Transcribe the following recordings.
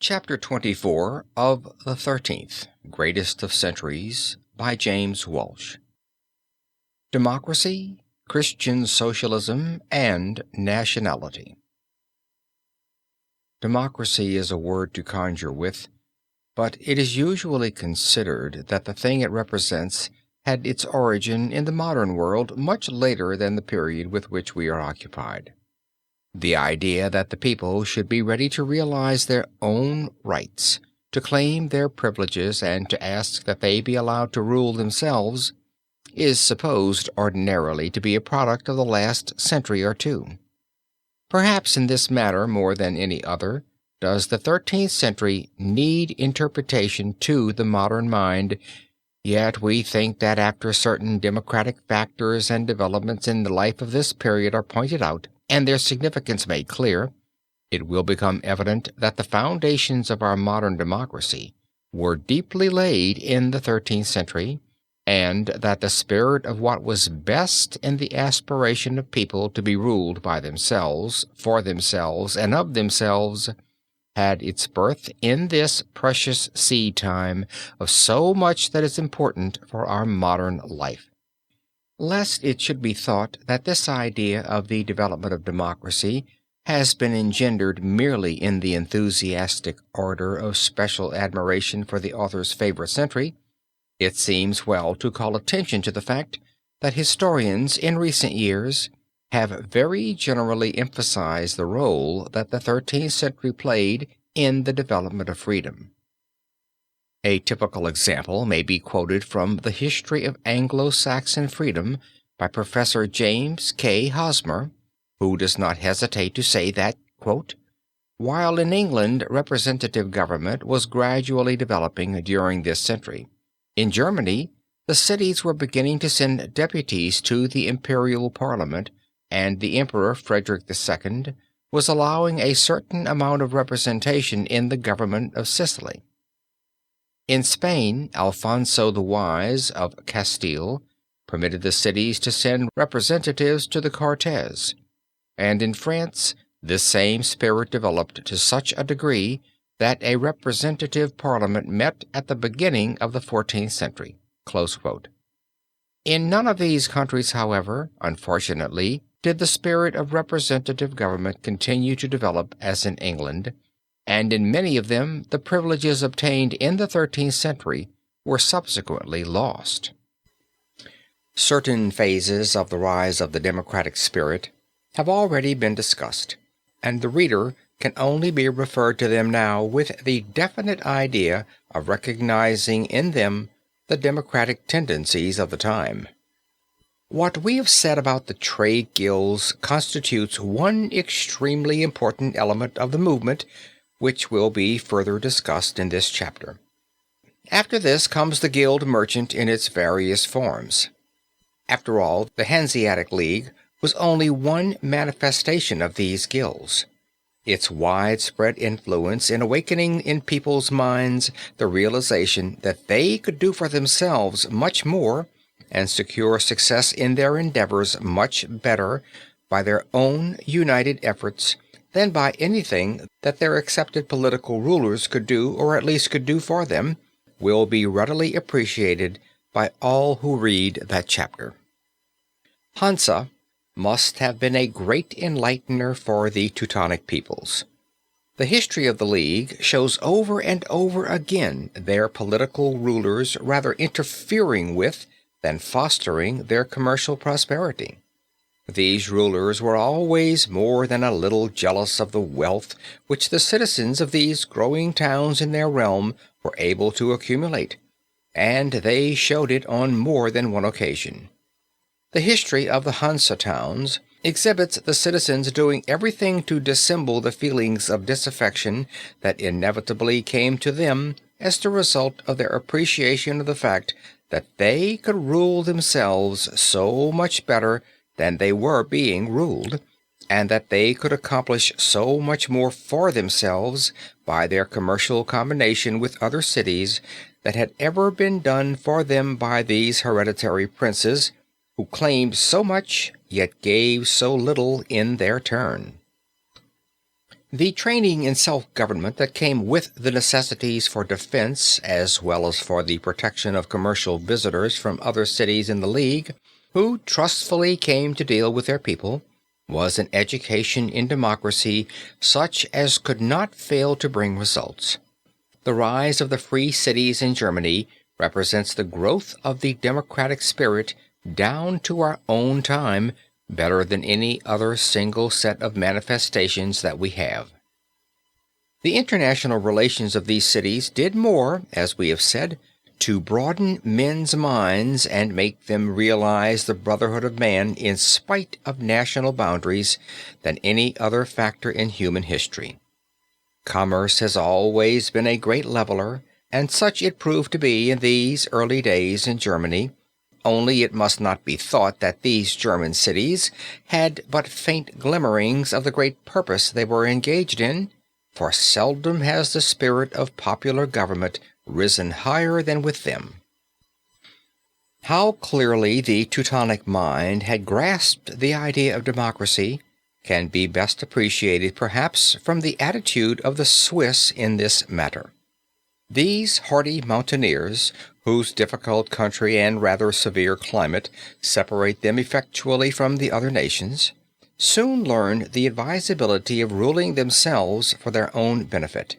Chapter 24 of the 13th, Greatest of Centuries, by James Walsh. Democracy, Christian Socialism, and Nationality. Democracy is a word to conjure with, but it is usually considered that the thing it represents had its origin in the modern world much later than the period with which we are occupied. The idea that the people should be ready to realize their own rights, to claim their privileges, and to ask that they be allowed to rule themselves, is supposed ordinarily to be a product of the last century or two. Perhaps in this matter more than any other does the 13th century need interpretation to the modern mind, yet we think that after certain democratic factors and developments in the life of this period are pointed out, and their significance made clear, it will become evident that the foundations of our modern democracy were deeply laid in the 13th century, and that the spirit of what was best in the aspiration of people to be ruled by themselves, for themselves, and of themselves, had its birth in this precious seed time of so much that is important for our modern life. Lest it should be thought that this idea of the development of democracy has been engendered merely in the enthusiastic ardor of special admiration for the author's favorite century, it seems well to call attention to the fact that historians in recent years have very generally emphasized the role that the 13th century played in the development of freedom. A typical example may be quoted from The History of Anglo-Saxon Freedom by Professor James K. Hosmer, who does not hesitate to say that, quote, while in England representative government was gradually developing during this century, in Germany the cities were beginning to send deputies to the imperial parliament, and the Emperor Frederick II was allowing a certain amount of representation in the government of Sicily. In Spain, Alfonso the Wise of Castile permitted the cities to send representatives to the Cortes, and in France this same spirit developed to such a degree that a representative parliament met at the beginning of the 14th century. Close quote. In none of these countries, however, unfortunately, did the spirit of representative government continue to develop as in England, and in many of them the privileges obtained in the 13th century were subsequently lost. Certain phases of the rise of the democratic spirit have already been discussed, and the reader can only be referred to them now with the definite idea of recognizing in them the democratic tendencies of the time. What we have said about the trade guilds constitutes one extremely important element of the movement, which will be further discussed in this chapter. After this comes the guild merchant in its various forms. After all, the Hanseatic League was only one manifestation of these guilds. Its widespread influence in awakening in people's minds the realization that they could do for themselves much more and secure success in their endeavors much better by their own united efforts than by anything that their accepted political rulers could do, or at least could do for them, will be readily appreciated by all who read that chapter. Hansa must have been a great enlightener for the Teutonic peoples. The history of the League shows over and over again their political rulers rather interfering with than fostering their commercial prosperity. These rulers were always more than a little jealous of the wealth which the citizens of these growing towns in their realm were able to accumulate, and they showed it on more than one occasion. The history of the Hansa towns exhibits the citizens doing everything to dissemble the feelings of disaffection that inevitably came to them as the result of their appreciation of the fact that they could rule themselves so much better than they were being ruled, and that they could accomplish so much more for themselves by their commercial combination with other cities that had ever been done for them by these hereditary princes, who claimed so much yet gave so little in their turn. The training in self-government that came with the necessities for defense as well as for the protection of commercial visitors from other cities in the League who trustfully came to deal with their people was an education in democracy such as could not fail to bring results. The rise of the free cities in Germany represents the growth of the democratic spirit down to our own time better than any other single set of manifestations that we have. The international relations of these cities did more, as we have said, to broaden men's minds and make them realize the brotherhood of man in spite of national boundaries than any other factor in human history. Commerce has always been a great leveler, and such it proved to be in these early days in Germany, only it must not be thought that these German cities had but faint glimmerings of the great purpose they were engaged in, for seldom has the spirit of popular government risen higher than with them. How clearly the Teutonic mind had grasped the idea of democracy can be best appreciated perhaps from the attitude of the Swiss in this matter. These hardy mountaineers, whose difficult country and rather severe climate separate them effectually from the other nations, soon learned the advisability of ruling themselves for their own benefit.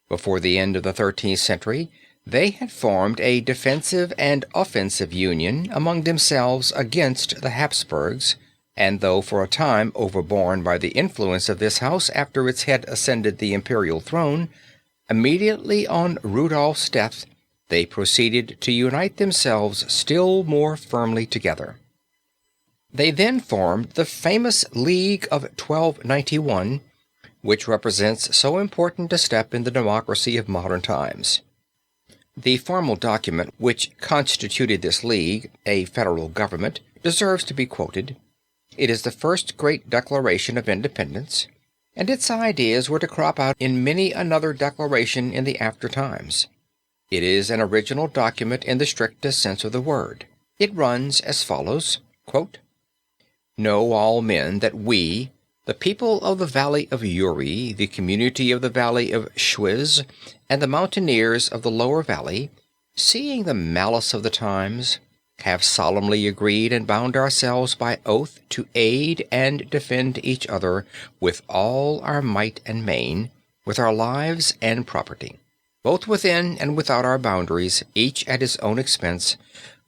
Before the end of the 13th century, they had formed a defensive and offensive union among themselves against the Habsburgs, and though for a time overborne by the influence of this house after its head ascended the imperial throne, immediately on Rudolph's death they proceeded to unite themselves still more firmly together. They then formed the famous League of 1291, which represents so important a step in the democracy of modern times. The formal document which constituted this league, a federal government, deserves to be quoted. It is the first great declaration of independence, and its ideas were to crop out in many another declaration in the after times. It is an original document in the strictest sense of the word. It runs as follows, quote, "Know all men that we, the people of the valley of Uri, the community of the valley of Schwyz, and the mountaineers of the lower valley, seeing the malice of the times, have solemnly agreed and bound ourselves by oath to aid and defend each other with all our might and main, with our lives and property, both within and without our boundaries, each at his own expense,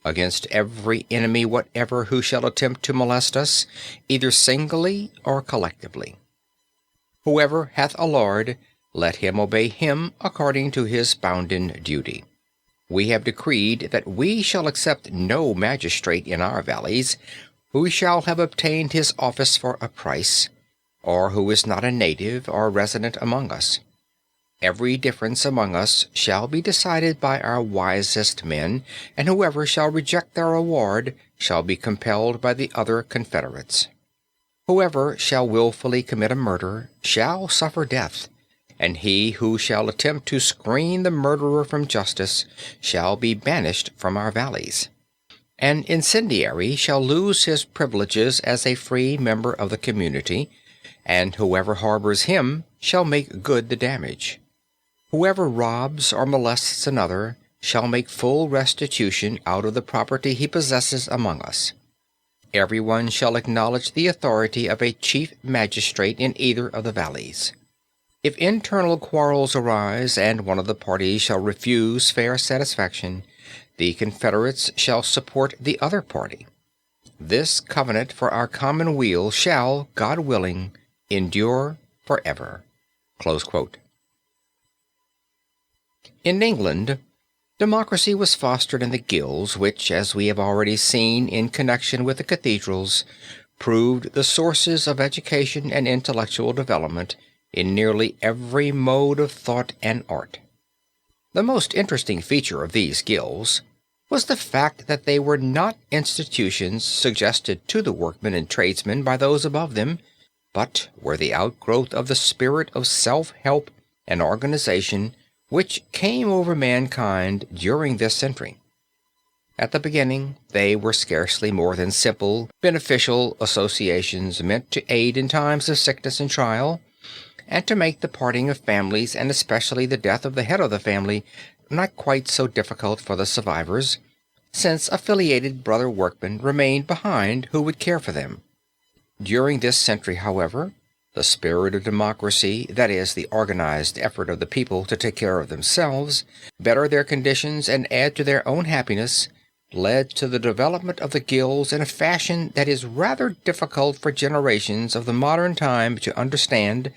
against every enemy whatever who shall attempt to molest us, either singly or collectively. Whoever hath a lord, let him obey him according to his bounden duty. We have decreed that we shall accept no magistrate in our valleys who shall have obtained his office for a price, or who is not a native or resident among us. Every difference among us shall be decided by our wisest men, and whoever shall reject their award shall be compelled by the other confederates. Whoever shall wilfully commit a murder shall suffer death, and he who shall attempt to screen the murderer from justice shall be banished from our valleys. An incendiary shall lose his privileges as a free member of the community, and whoever harbors him shall make good the damage. Whoever robs or molests another shall make full restitution out of the property he possesses among us. Everyone shall acknowledge the authority of a chief magistrate in either of the valleys. If internal quarrels arise, and one of the parties shall refuse fair satisfaction, the confederates shall support the other party. This covenant for our common weal shall, God willing, endure forever." Close quote. In England, democracy was fostered in the guilds which, as we have already seen in connection with the cathedrals, proved the sources of education and intellectual development in nearly every mode of thought and art. The most interesting feature of these guilds was the fact that they were not institutions suggested to the workmen and tradesmen by those above them, but were the outgrowth of the spirit of self-help and organization which came over mankind during this century. At the beginning, they were scarcely more than simple, beneficial associations meant to aid in times of sickness and trial, and to make the parting of families and especially the death of the head of the family not quite so difficult for the survivors, since affiliated brother workmen remained behind who would care for them. During this century, however, the spirit of democracy, that is, the organized effort of the people to take care of themselves, better their conditions, and add to their own happiness, led to the development of the guilds in a fashion that is rather difficult for generations of the modern time to understand,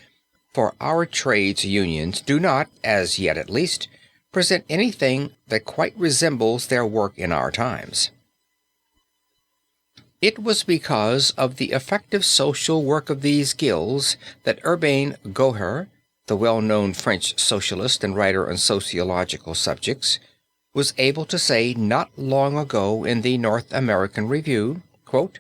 for our trades unions do not, as yet at least, present anything that quite resembles their work in our times. It was because of the effective social work of these guilds that Urbain Goher, the well-known French socialist and writer on sociological subjects, was able to say not long ago in the North American Review, quote,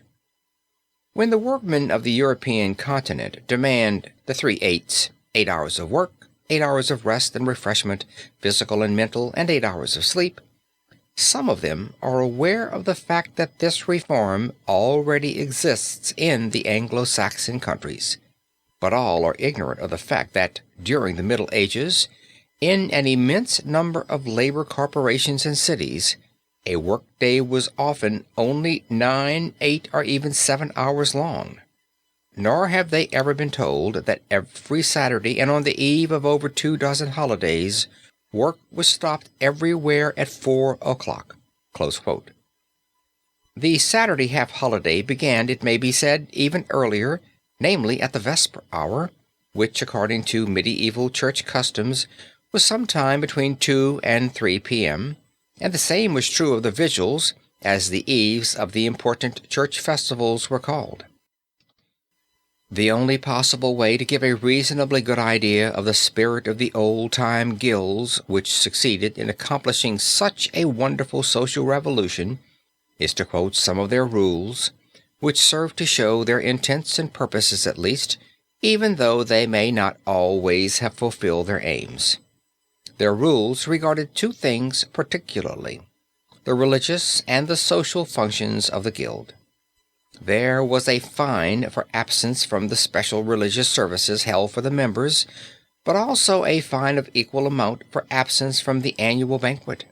"When the workmen of the European continent demand the 3/8, 8 hours of work, 8 hours of rest and refreshment, physical and mental, and 8 hours of sleep, some of them are aware of the fact that this reform already exists in the Anglo-Saxon countries, but all are ignorant of the fact that during the Middle Ages, in an immense number of labor corporations and cities, a workday was often only 9, 8, or even 7 hours long. Nor have they ever been told that every Saturday and on the eve of over 24 holidays, work was stopped everywhere at 4 o'clock." Close quote. The Saturday half-holiday began, it may be said, even earlier, namely at the Vesper hour, which, according to medieval church customs, was sometime between 2 and 3 p.m., and the same was true of the vigils, as the eves of the important church festivals were called. The only possible way to give a reasonably good idea of the spirit of the old-time guilds which succeeded in accomplishing such a wonderful social revolution is to quote some of their rules, which serve to show their intents and purposes at least, even though they may not always have fulfilled their aims. Their rules regarded two things particularly: the religious and the social functions of the guild. There was a fine for absence from the special religious services held for the members, but also a fine of equal amount for absence from the annual banquet.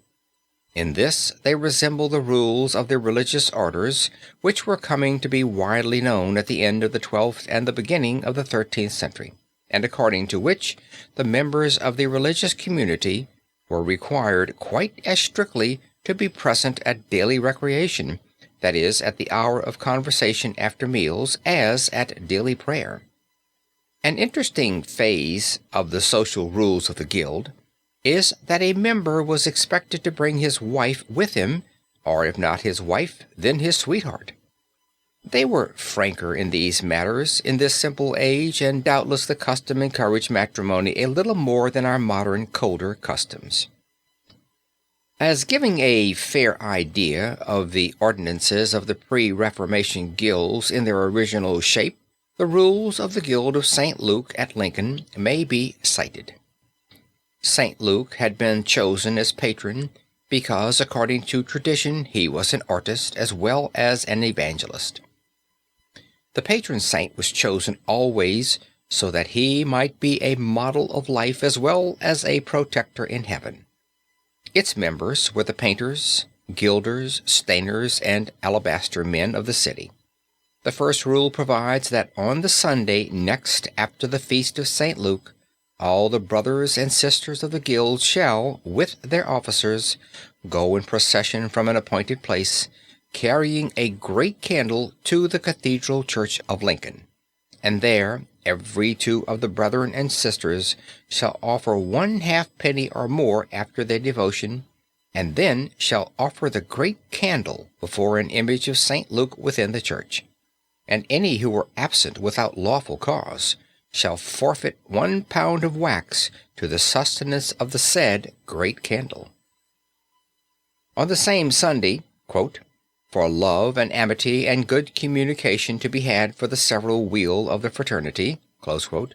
In this they resemble the rules of the religious orders, which were coming to be widely known at the end of the 12th and the beginning of the 13th century, and according to which the members of the religious community were required quite as strictly to be present at daily recreation, that is, at the hour of conversation after meals, as at daily prayer. An interesting phase of the social rules of the guild is that a member was expected to bring his wife with him, or if not his wife, then his sweetheart. They were franker in these matters in this simple age, and doubtless the custom encouraged matrimony a little more than our modern colder customs. As giving a fair idea of the ordinances of the pre-Reformation guilds in their original shape, the rules of the Guild of St. Luke at Lincoln may be cited. St. Luke had been chosen as patron because, according to tradition, he was an artist as well as an evangelist. The patron saint was chosen always so that he might be a model of life as well as a protector in heaven. Its members were the painters, gilders, stainers, and alabaster men of the city. The first rule provides that on the Sunday next after the feast of St. Luke, all the brothers and sisters of the guild shall, with their officers, go in procession from an appointed place, carrying a great candle to the Cathedral Church of Lincoln, and there every two of the brethren and sisters shall offer 1 halfpenny or more after their devotion, and then shall offer the great candle before an image of St. Luke within the church, and any who were absent without lawful cause shall forfeit 1 pound of wax to the sustenance of the said great candle. On the same Sunday, quote, "for love and amity and good communication to be had for the several weal of the fraternity," close quote,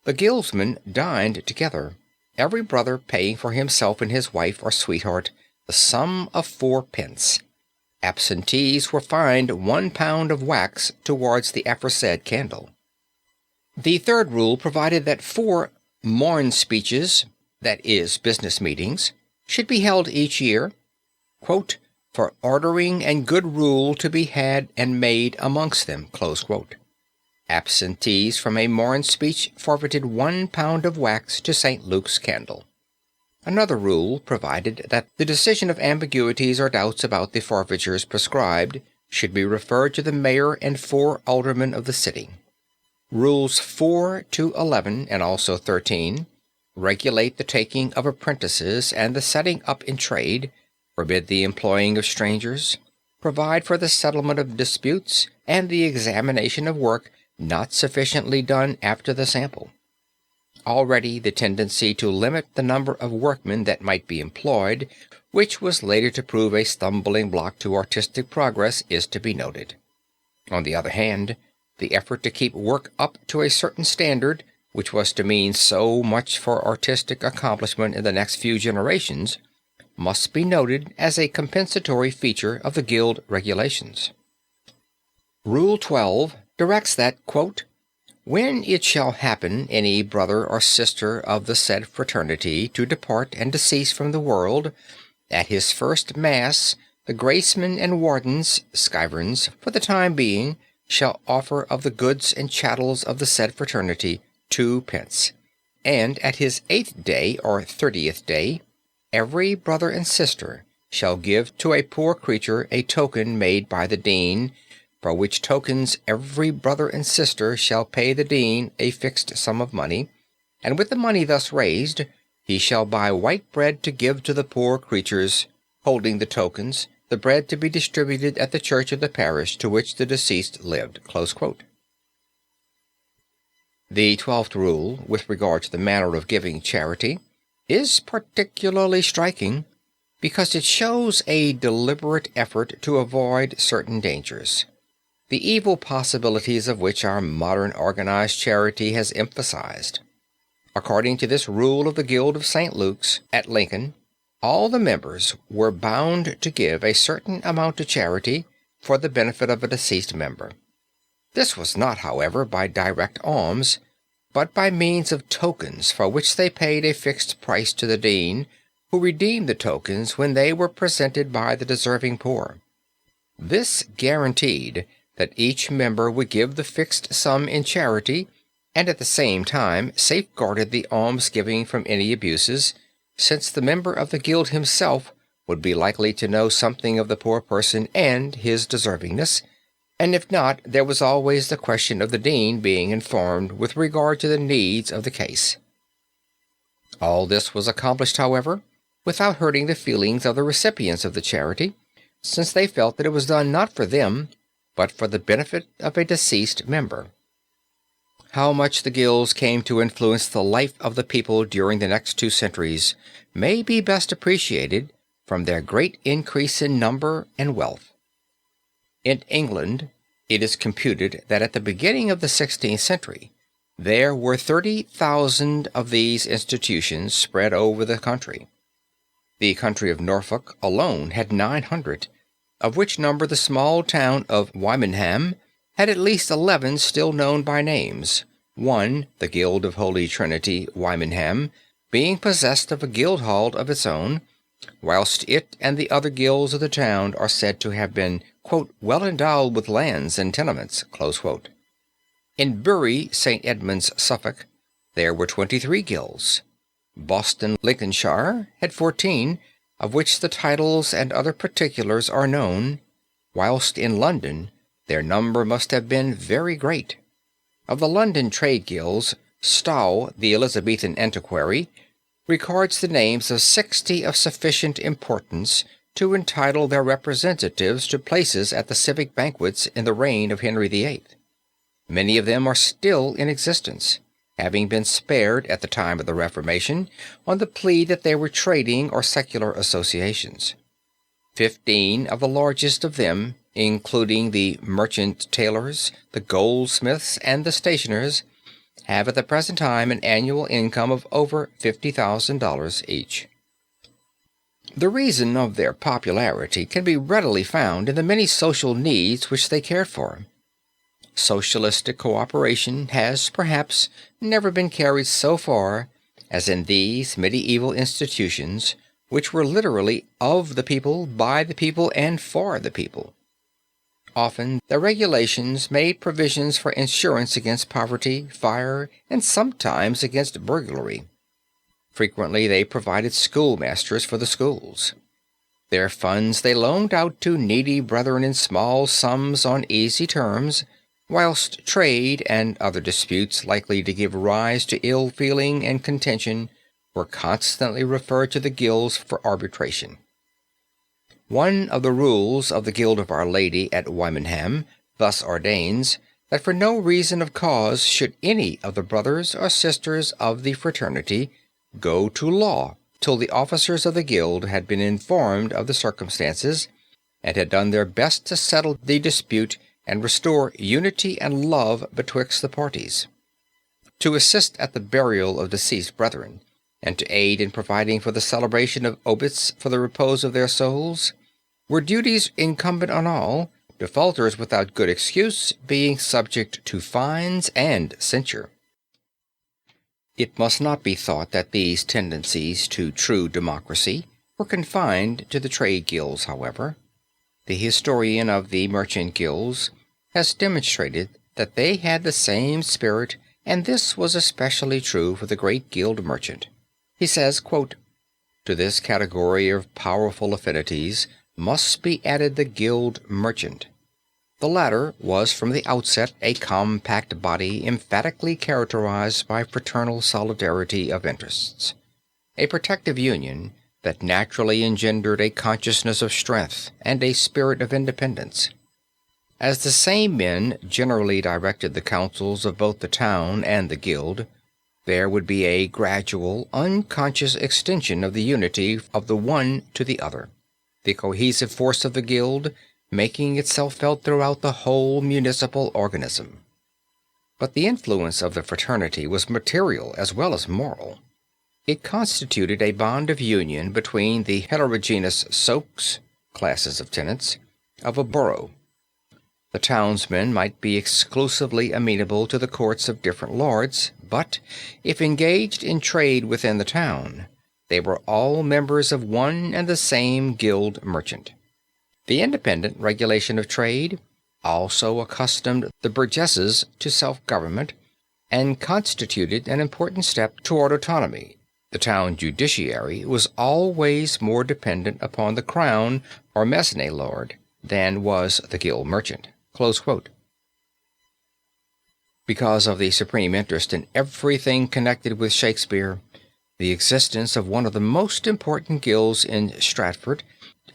the guildsmen dined together, every brother paying for himself and his wife or sweetheart the sum of 4 pence. Absentees were fined 1 pound of wax towards the aforesaid candle. The third rule provided that 4 morn speeches, that is, business meetings, should be held each year, quote, for ordering and good rule to be had and made amongst them, close quote. Absentees from a morn speech forfeited 1 pound of wax to St. Luke's candle. Another rule provided that the decision of ambiguities or doubts about the forfeitures prescribed should be referred to the mayor and 4 aldermen of the city. Rules 4 to 11 and also 13 regulate the taking of apprentices and the setting up in trade, forbid the employing of strangers, provide for the settlement of disputes and the examination of work not sufficiently done after the sample. Already the tendency to limit the number of workmen that might be employed, which was later to prove a stumbling block to artistic progress, is to be noted. On the other hand, the effort to keep work up to a certain standard, which was to mean so much for artistic accomplishment in the next few generations, must be noted as a compensatory feature of the guild regulations. Rule 12 directs that, quote, when it shall happen any brother or sister of the said fraternity to depart and decease from the world, at his first mass the gracemen and wardens, skyverns, for the time being, shall offer of the goods and chattels of the said fraternity 2 pence, and at his 8th day or 30th day, every brother and sister shall give to a poor creature a token made by the dean, for which tokens every brother and sister shall pay the dean a fixed sum of money, and with the money thus raised he shall buy white bread to give to the poor creatures, holding the tokens, the bread to be distributed at the church of the parish to which the deceased lived, close quote. The 12th rule, with regard to the manner of giving charity, is particularly striking, because it shows a deliberate effort to avoid certain dangers, the evil possibilities of which our modern organized charity has emphasized. According to this rule of the Guild of St. Luke's at Lincoln, all the members were bound to give a certain amount to charity for the benefit of a deceased member. This was not, however, by direct alms, but by means of tokens for which they paid a fixed price to the dean, who redeemed the tokens when they were presented by the deserving poor. This guaranteed that each member would give the fixed sum in charity, and at the same time safeguarded the almsgiving from any abuses, since the member of the guild himself would be likely to know something of the poor person and his deservingness, and if not, there was always the question of the dean being informed with regard to the needs of the case. All this was accomplished, however, without hurting the feelings of the recipients of the charity, since they felt that it was done not for them, but for the benefit of a deceased member. How much the guilds came to influence the life of the people during the next 2 centuries may be best appreciated from their great increase in number and wealth. In England, it is computed that at the beginning of the 16th century, there were 30,000 of these institutions spread over the country. The county of Norfolk alone had 900, of which number the small town of Wymondham had at least 11 still known by names, one, the Guild of Holy Trinity, Wymondham, being possessed of a guild hall of its own, whilst it and the other guilds of the town are said to have been, quote, well endowed with lands and tenements, close quote. In Bury, St. Edmunds, Suffolk, there were 23 guilds. Boston, Lincolnshire, had 14, of which the titles and other particulars are known, whilst in London their number must have been very great. Of the London trade guilds, Stow, the Elizabethan antiquary, records the names of 60 of sufficient importance to entitle their representatives to places at the civic banquets in the reign of Henry VIII. Many of them are still in existence, having been spared at the time of the Reformation on the plea that they were trading or secular associations. 15 of the largest of them, including the merchant tailors, the goldsmiths, and the stationers, have at the present time an annual income of over $50,000 each. The reason of their popularity can be readily found in the many social needs which they cared for. Socialistic cooperation has perhaps never been carried so far as in these medieval institutions, which were literally of the people, by the people, and for the people. Often the regulations made provisions for insurance against poverty, fire, and sometimes against burglary. Frequently they provided schoolmasters for the schools. Their funds they loaned out to needy brethren in small sums on easy terms, whilst trade and other disputes likely to give rise to ill feeling and contention were constantly referred to the guilds for arbitration. One of the rules of the Guild of Our Lady at Wymondham thus ordains that for no reason of cause should any of the brothers or sisters of the fraternity go to law till the officers of the guild had been informed of the circumstances and had done their best to settle the dispute and restore unity and love betwixt the parties. To assist at the burial of deceased brethren, and to aid in providing for the celebration of obits for the repose of their souls, were duties incumbent on all, defaulters without good excuse being subject to fines and censure. It must not be thought that these tendencies to true democracy were confined to the trade guilds, however. The historian of the merchant guilds has demonstrated that they had the same spirit, and this was especially true for the great guild merchant. He says, quote, "To this category of powerful affinities must be added the guild merchant. The latter was from the outset a compact body emphatically characterized by fraternal solidarity of interests, a protective union that naturally engendered a consciousness of strength and a spirit of independence. As the same men generally directed the councils of both the town and the guild, there would be a gradual, unconscious extension of the unity of the one to the other, the cohesive force of the guild making itself felt throughout the whole municipal organism. But the influence of the fraternity was material as well as moral. It constituted a bond of union between the heterogeneous soaks, classes of tenants, of a borough. The townsmen might be exclusively amenable to the courts of different lords, but if engaged in trade within the town, they were all members of one and the same guild merchant. The independent regulation of trade also accustomed the burgesses to self-government and constituted an important step toward autonomy. The town judiciary was always more dependent upon the crown or mesne lord than was the guild merchant." Close quote. Because of the supreme interest in everything connected with Shakespeare, the existence of one of the most important guilds in Stratford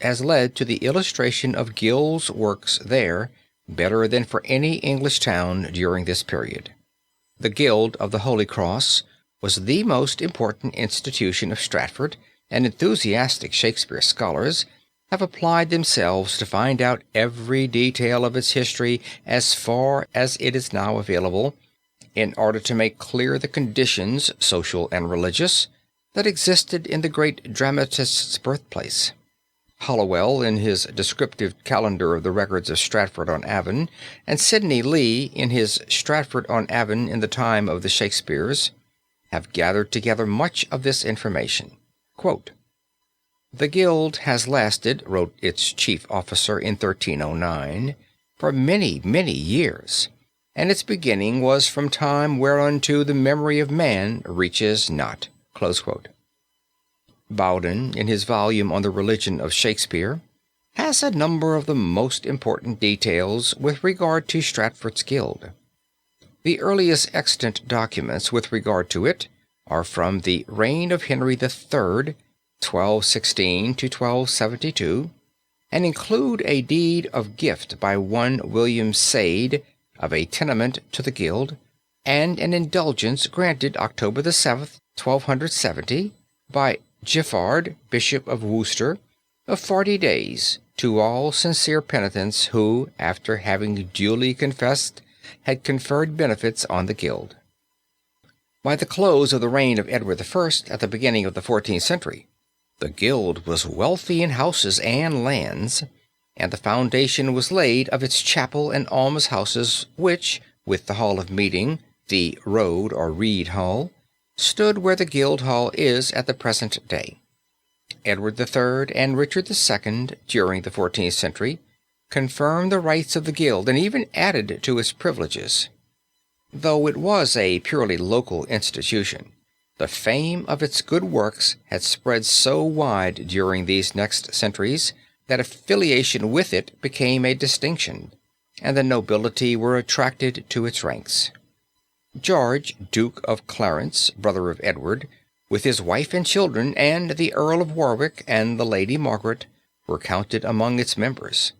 has led to the illustration of guilds' works there better than for any English town during this period. The Guild of the Holy Cross was the most important institution of Stratford, and enthusiastic Shakespeare scholars have applied themselves to find out every detail of its history as far as it is now available, in order to make clear the conditions, social and religious, that existed in the great dramatist's birthplace. Halliwell, in his descriptive calendar of the records of Stratford-on-Avon, and Sidney Lee, in his Stratford-on-Avon in the time of the Shakespeares, have gathered together much of this information. Quote, "The guild has lasted," wrote its chief officer in 1309, "for many, many years, and its beginning was from time whereunto the memory of man reaches not." Close quote. Bowden, in his volume on the religion of Shakespeare, has a number of the most important details with regard to Stratford's guild. The earliest extant documents with regard to it are from the reign of Henry III, 1216 to 1272, and include a deed of gift by one William Sade of a tenement to the guild, and an indulgence granted October the 7th, 1270, by Giffard, Bishop of Worcester, of 40 days to all sincere penitents who, after having duly confessed, had conferred benefits on the guild. By the close of the reign of Edward I at the beginning of the 14th century, the guild was wealthy in houses and lands, and the foundation was laid of its chapel and almshouses, which, with the hall of meeting, the Road or Reed Hall, stood where the Guild Hall is at the present day. Edward III and Richard II, during the 14th century, confirmed the rights of the Guild and even added to its privileges. Though it was a purely local institution, the fame of its good works had spread so wide during these next centuries that affiliation with it became a distinction, and the nobility were attracted to its ranks. George, Duke of Clarence, brother of Edward, with his wife and children, and the Earl of Warwick and the Lady Margaret were counted among its members,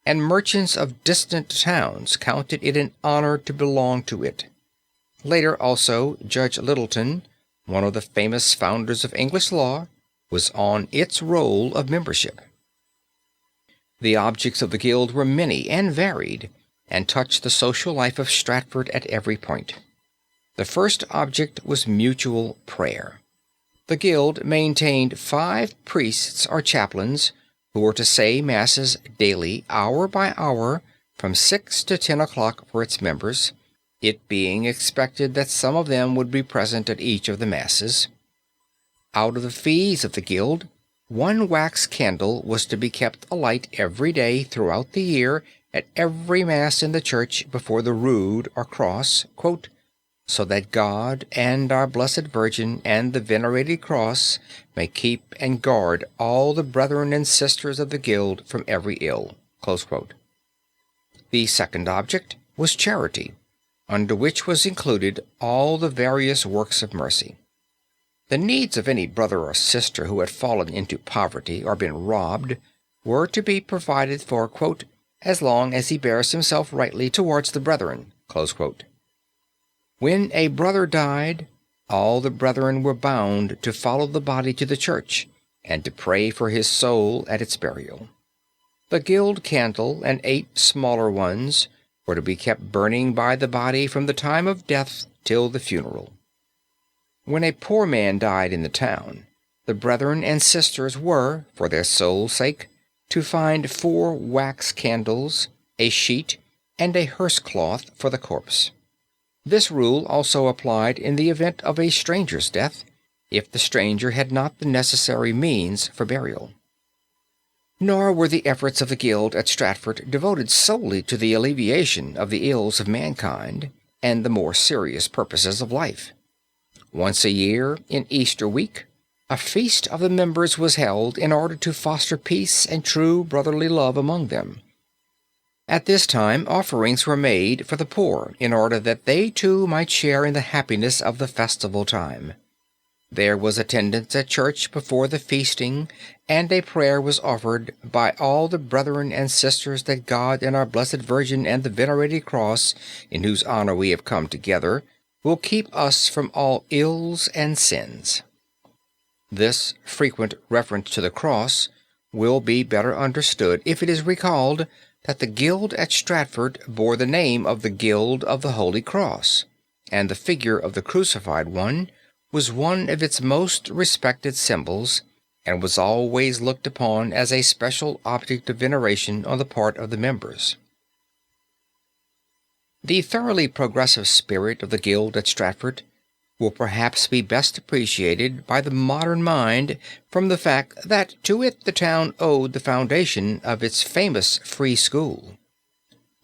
and merchants of distant towns counted it an honor to belong to it. Later also, Judge Littleton, one of the famous founders of English law, was on its roll of membership. The objects of the Guild were many and varied, and touched the social life of Stratford at every point. The first object was mutual prayer. The Guild maintained 5 priests or chaplains who were to say masses daily, hour by hour, from 6 to 10 o'clock for its members, it being expected that some of them would be present at each of the masses. Out of the fees of the Guild, 1 wax candle was to be kept alight every day throughout the year at every mass in the church before the rood or cross, quote, so that God and our Blessed Virgin and the venerated cross may keep and guard all the brethren and sisters of the Guild from every ill. Close quote. The second object was charity, under which was included all the various works of mercy. The needs of any brother or sister who had fallen into poverty or been robbed were to be provided for, quote, as long as he bears himself rightly towards the brethren. Close quote. When a brother died, all the brethren were bound to follow the body to the church and to pray for his soul at its burial. The Guild candle and 8 smaller ones were to be kept burning by the body from the time of death till the funeral. When a poor man died in the town, the brethren and sisters were, for their soul's sake, to find 4 wax candles, a sheet, and a hearse cloth for the corpse. This rule also applied in the event of a stranger's death, if the stranger had not the necessary means for burial. Nor were the efforts of the Guild at Stratford devoted solely to the alleviation of the ills of mankind and the more serious purposes of life. Once a year, in Easter week, a feast of the members was held in order to foster peace and true brotherly love among them. At this time offerings were made for the poor in order that they too might share in the happiness of the festival time. There was attendance at church before the feasting, and a prayer was offered by all the brethren and sisters that God and our Blessed Virgin and the venerated cross, in whose honor we have come together, will keep us from all ills and sins. This frequent reference to the cross will be better understood if it is recalled that the Guild at Stratford bore the name of the Guild of the Holy Cross, and the figure of the crucified one was one of its most respected symbols, and was always looked upon as a special object of veneration on the part of the members. The thoroughly progressive spirit of the Guild at Stratford will perhaps be best appreciated by the modern mind from the fact that to it the town owed the foundation of its famous free school.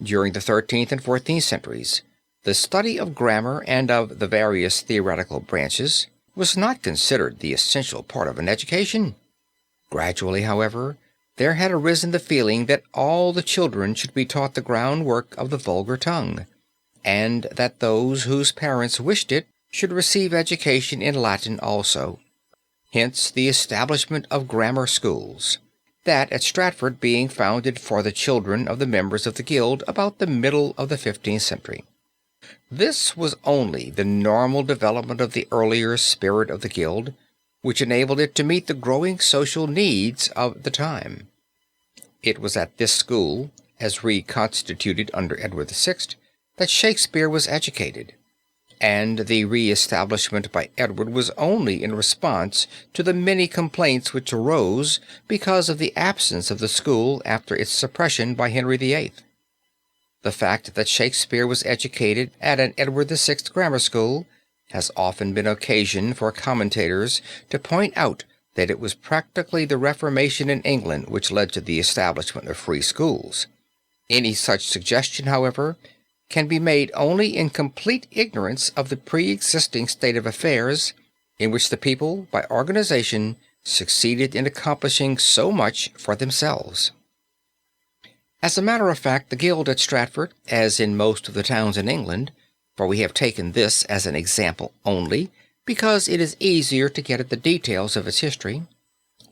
During the 13th and 14th centuries, the study of grammar and of the various theoretical branches was not considered the essential part of an education. Gradually, however, there had arisen the feeling that all the children should be taught the groundwork of the vulgar tongue, and that those whose parents wished it should receive education in Latin also. Hence the establishment of grammar schools, that at Stratford being founded for the children of the members of the Guild about the middle of the 15th century. This was only the normal development of the earlier spirit of the Guild, which enabled it to meet the growing social needs of the time. It was at this school, as reconstituted under Edward VI, that Shakespeare was educated, and the re-establishment by Edward was only in response to the many complaints which arose because of the absence of the school after its suppression by Henry VIII. The fact that Shakespeare was educated at an Edward VI grammar school has often been occasion for commentators to point out that it was practically the Reformation in England which led to the establishment of free schools. Any such suggestion, however, can be made only in complete ignorance of the pre-existing state of affairs in which the people, by organization, succeeded in accomplishing so much for themselves. As a matter of fact, the guild at Stratford, as in most of the towns in England, for we have taken this as an example only because it is easier to get at the details of its history,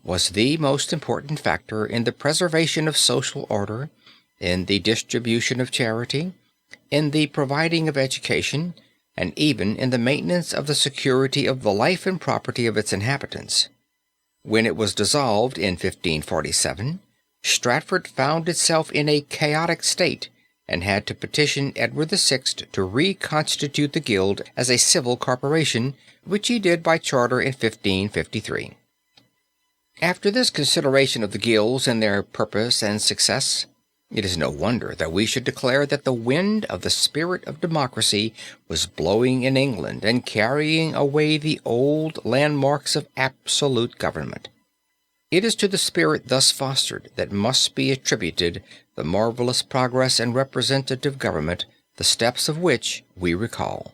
was the most important factor in the preservation of social order, in the distribution of charity, in the providing of education, and even in the maintenance of the security of the life and property of its inhabitants. When it was dissolved in 1547, Stratford found itself in a chaotic state and had to petition Edward VI to reconstitute the guild as a civil corporation, which he did by charter in 1553. After this consideration of the guilds and their purpose and success, it is no wonder that we should declare that the wind of the spirit of democracy was blowing in England and carrying away the old landmarks of absolute government. It is to the spirit thus fostered that must be attributed the marvelous progress in representative government, the steps of which we recall.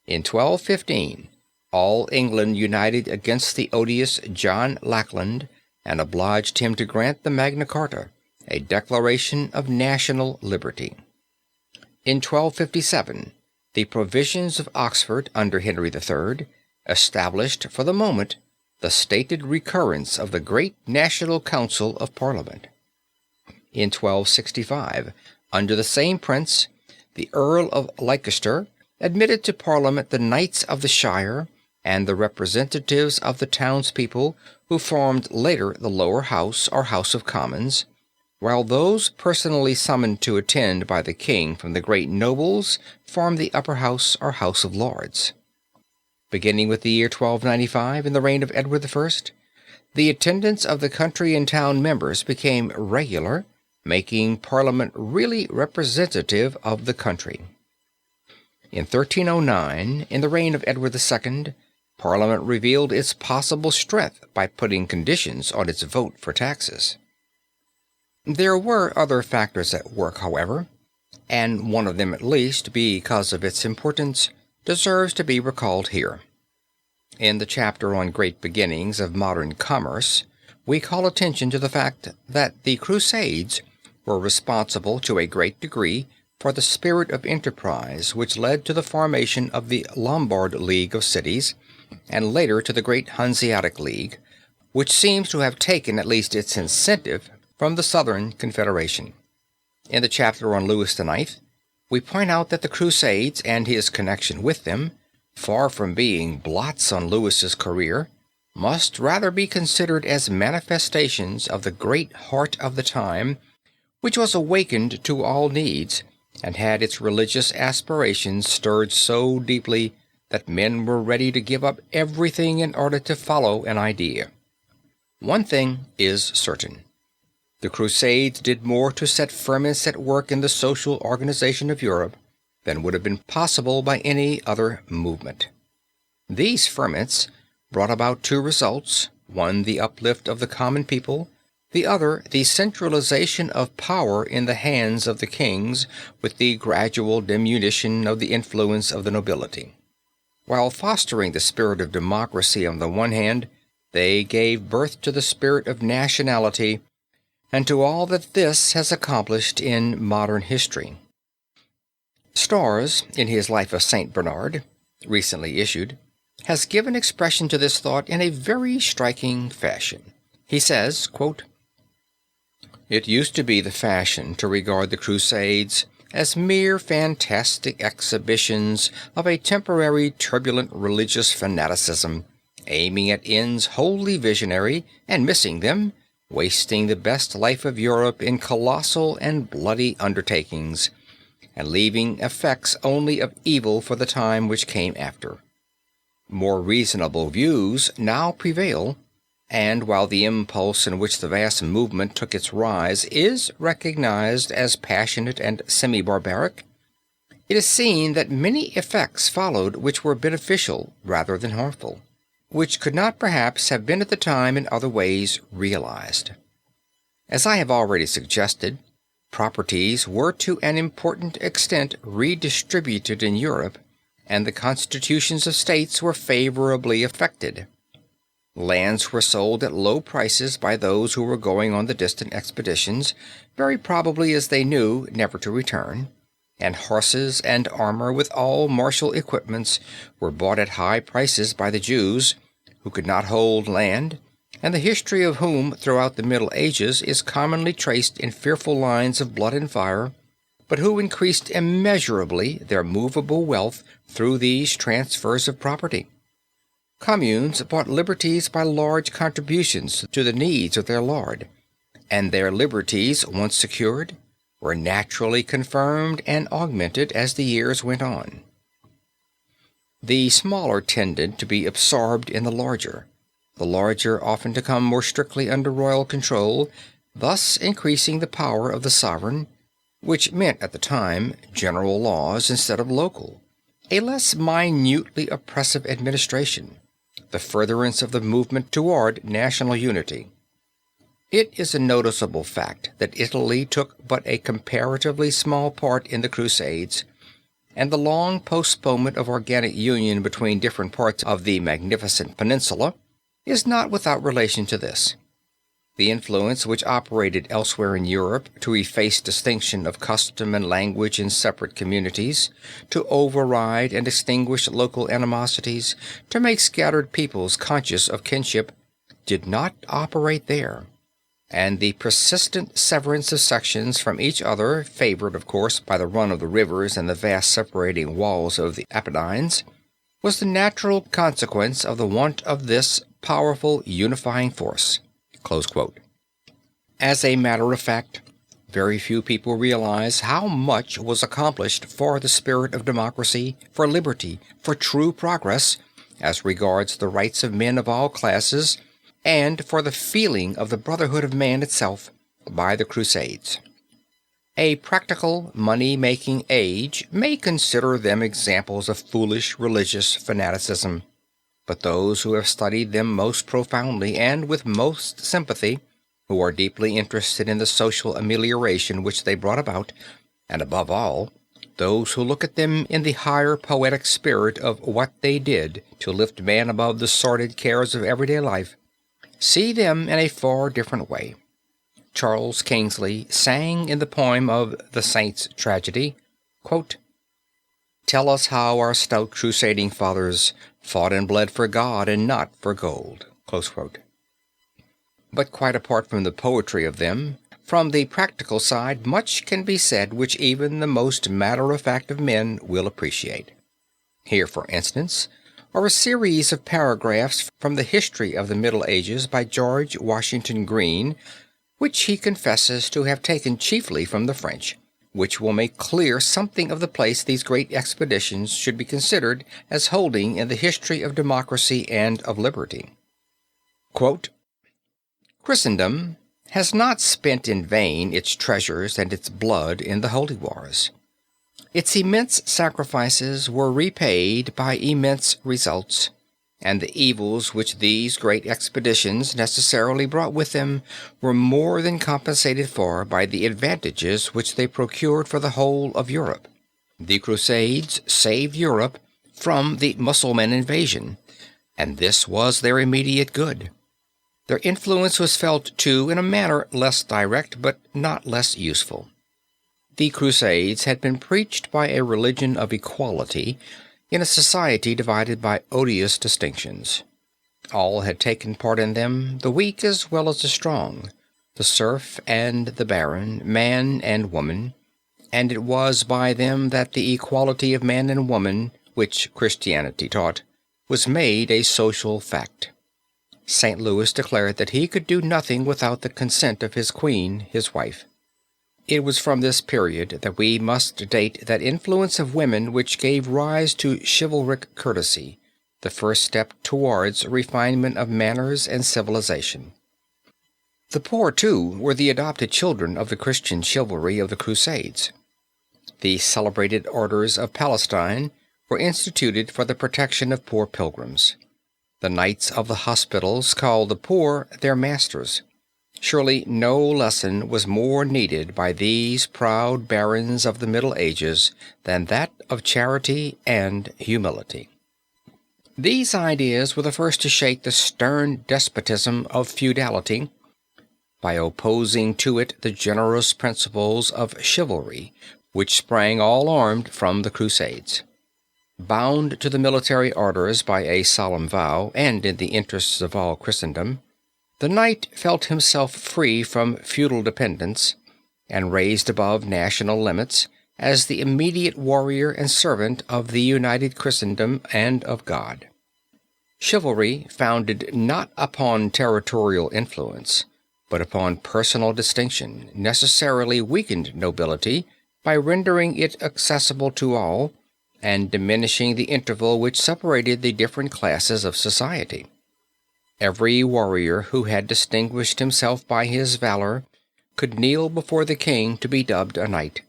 In 1215, all England united against the odious John Lackland and obliged him to grant the Magna Charta, a declaration of national liberty. In 1257, the provisions of Oxford under Henry III established for the moment the stated recurrence of the great National Council of Parliament. In 1265, under the same prince, the Earl of Leicester admitted to Parliament the knights of the shire and the representatives of the townspeople who formed later the lower house or House of Commons, while those personally summoned to attend by the king from the great nobles formed the upper house or House of Lords. Beginning with the year 1295 in the reign of Edward I, the attendance of the country and town members became regular, making Parliament really representative of the country. In 1309, in the reign of Edward II, Parliament revealed its possible strength by putting conditions on its vote for taxes. There were other factors at work, however, and one of them at least, because of its importance, deserves to be recalled here. In the chapter on Great Beginnings of Modern Commerce, we call attention to the fact that the Crusades were responsible to a great degree for the spirit of enterprise which led to the formation of the Lombard League of Cities, and later to the Great Hanseatic League, which seems to have taken at least its incentive from the Southern Confederation. In the chapter on Louis IX, we point out that the Crusades and his connection with them, far from being blots on Louis's career, must rather be considered as manifestations of the great heart of the time, which was awakened to all needs and had its religious aspirations stirred so deeply that men were ready to give up everything in order to follow an idea. One thing is certain. The Crusades did more to set ferments at work in the social organization of Europe than would have been possible by any other movement. These ferments brought about two results, one the uplift of the common people, the other the centralization of power in the hands of the kings with the gradual diminution of the influence of the nobility. While fostering the spirit of democracy on the one hand, they gave birth to the spirit of nationality and to all that this has accomplished in modern history. Storrs, in his Life of St. Bernard, recently issued, has given expression to this thought in a very striking fashion. He says, quote, "It used to be the fashion to regard the Crusades as mere fantastic exhibitions of a temporary turbulent religious fanaticism, aiming at ends wholly visionary, and missing them, wasting the best life of Europe in colossal and bloody undertakings, and leaving effects only of evil for the time which came after. More reasonable views now prevail, and while the impulse in which the vast movement took its rise is recognized as passionate and semi-barbaric, it is seen that many effects followed which were beneficial rather than harmful, which could not perhaps have been at the time in other ways realized. As I have already suggested, properties were to an important extent redistributed in Europe, and the constitutions of states were favorably affected. Lands were sold at low prices by those who were going on the distant expeditions, very probably as they knew never to return, and horses and armor with all martial equipments were bought at high prices by the Jews, who could not hold land, and the history of whom throughout the Middle Ages is commonly traced in fearful lines of blood and fire, but who increased immeasurably their movable wealth through these transfers of property. Communes bought liberties by large contributions to the needs of their lord, and their liberties, once secured, were naturally confirmed and augmented as the years went on. The smaller tended to be absorbed in the larger often to come more strictly under royal control, thus increasing the power of the sovereign, which meant at the time general laws instead of local, a less minutely oppressive administration, the furtherance of the movement toward national unity. It is a noticeable fact that Italy took but a comparatively small part in the Crusades, and the long postponement of organic union between different parts of the magnificent peninsula is not without relation to this. The influence which operated elsewhere in Europe to efface distinction of custom and language in separate communities, to override and extinguish local animosities, to make scattered peoples conscious of kinship, did not operate there, and the persistent severance of sections from each other, favored of course by the run of the rivers and the vast separating walls of the Apennines, was the natural consequence of the want of this powerful unifying force." Close quote. As a matter of fact, very few people realize how much was accomplished for the spirit of democracy, for liberty, for true progress, as regards the rights of men of all classes, and for the feeling of the brotherhood of man itself, by the Crusades. A practical, money-making age may consider them examples of foolish religious fanaticism, but those who have studied them most profoundly and with most sympathy, who are deeply interested in the social amelioration which they brought about, and above all, those who look at them in the higher poetic spirit of what they did to lift man above the sordid cares of everyday life, see them in a far different way. Charles Kingsley sang in the poem of The Saints' Tragedy, quote, "Tell us how our stout crusading fathers fought and bled for God and not for gold." Close quote. But quite apart from the poetry of them, from the practical side much can be said which even the most matter-of-fact of men will appreciate. Here, for instance, are a series of paragraphs from the History of the Middle Ages by George Washington Green, which he confesses to have taken chiefly from the French, which will make clear something of the place these great expeditions should be considered as holding in the history of democracy and of liberty. Quote, "Christendom has not spent in vain its treasures and its blood in the holy wars. Its immense sacrifices were repaid by immense results, and the evils which these great expeditions necessarily brought with them were more than compensated for by the advantages which they procured for the whole of Europe. The Crusades saved Europe from the Mussulman invasion, and this was their immediate good. Their influence was felt, too, in a manner less direct, but not less useful. The Crusades had been preached by a religion of equality in a society divided by odious distinctions. All had taken part in them, the weak as well as the strong, the serf and the baron, man and woman, and it was by them that the equality of man and woman, which Christianity taught, was made a social fact. St. Louis declared that he could do nothing without the consent of his queen, his wife. It was from this period that we must date that influence of women which gave rise to chivalric courtesy, the first step towards refinement of manners and civilization. The poor, too, were the adopted children of the Christian chivalry of the Crusades. The celebrated orders of Palestine were instituted for the protection of poor pilgrims. The knights of the hospitals called the poor their masters. Surely no lesson was more needed by these proud barons of the Middle Ages than that of charity and humility. These ideas were the first to shake the stern despotism of feudality by opposing to it the generous principles of chivalry which sprang all armed from the Crusades. Bound to the military orders by a solemn vow, and in the interests of all Christendom, the knight felt himself free from feudal dependence, and raised above national limits as the immediate warrior and servant of the united Christendom and of God. Chivalry founded not upon territorial influence, but upon personal distinction, necessarily weakened nobility by rendering it accessible to all, and diminishing the interval which separated the different classes of society. Every warrior who had distinguished himself by his valor could kneel before the king to be dubbed a knight,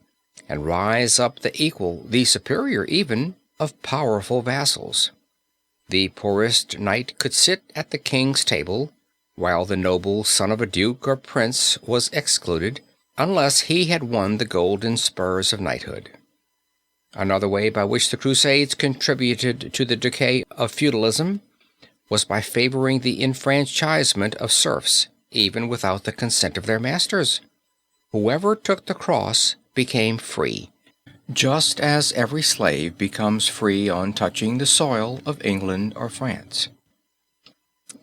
and rise up the equal, the superior even, of powerful vassals. The poorest knight could sit at the king's table, while the noble son of a duke or prince was excluded, unless he had won the golden spurs of knighthood. Another way by which the Crusades contributed to the decay of feudalism was by favoring the enfranchisement of serfs, even without the consent of their masters. Whoever took the cross became free, just as every slave becomes free on touching the soil of England or France.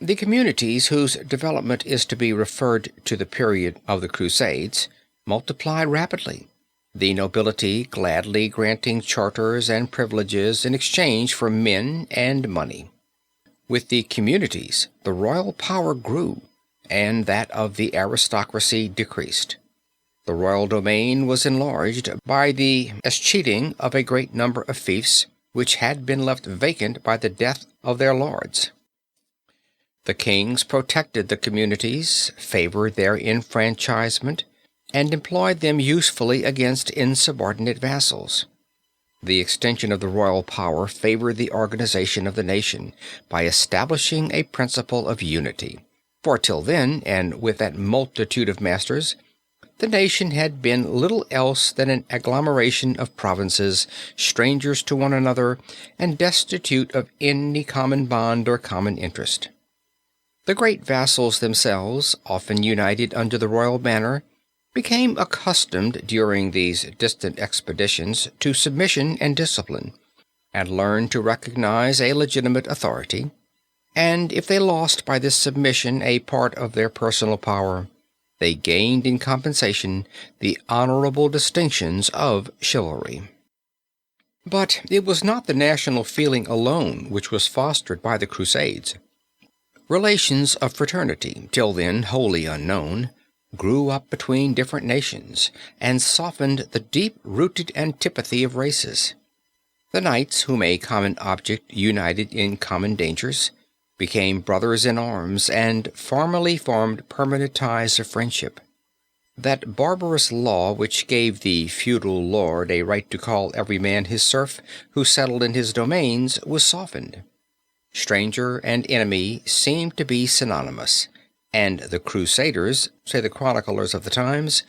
The communities whose development is to be referred to the period of the Crusades multiplied rapidly, the nobility gladly granting charters and privileges in exchange for men and money. With the communities, the royal power grew, and that of the aristocracy decreased. The royal domain was enlarged by the escheating of a great number of fiefs which had been left vacant by the death of their lords. The kings protected the communities, favored their enfranchisement, and employed them usefully against insubordinate vassals. The extension of the royal power favored the organization of the nation by establishing a principle of unity. For till then, and with that multitude of masters, the nation had been little else than an agglomeration of provinces, strangers to one another, and destitute of any common bond or common interest. The great vassals themselves, often united under the royal banner, became accustomed during these distant expeditions to submission and discipline, and learned to recognize a legitimate authority, and if they lost by this submission a part of their personal power, they gained in compensation the honorable distinctions of chivalry. But it was not the national feeling alone which was fostered by the Crusades. Relations of fraternity, till then wholly unknown, grew up between different nations and softened the deep-rooted antipathy of races. The knights whom a common object united in common dangers became brothers in arms and formally formed permanent ties of friendship. That barbarous law which gave the feudal lord a right to call every man his serf who settled in his domains was softened. Stranger and enemy seemed to be synonymous, and the Crusaders, say the chroniclers of the times,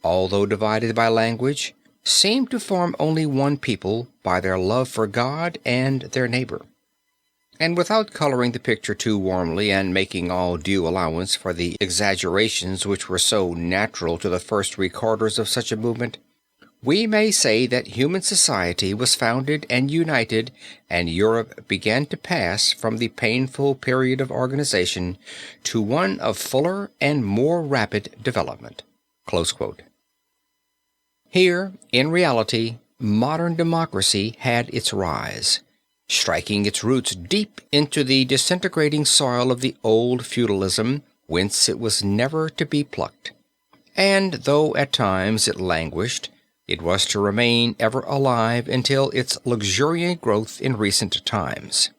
although divided by language, seemed to form only one people by their love for God and their neighbor. And without coloring the picture too warmly and making all due allowance for the exaggerations which were so natural to the first recorders of such a movement, we may say that human society was founded and united, and Europe began to pass from the painful period of organization to one of fuller and more rapid development. Close quote. Here, in reality, modern democracy had its rise, striking its roots deep into the disintegrating soil of the old feudalism, whence it was never to be plucked. And though at times it languished, it was to remain ever alive until its luxuriant growth in recent times.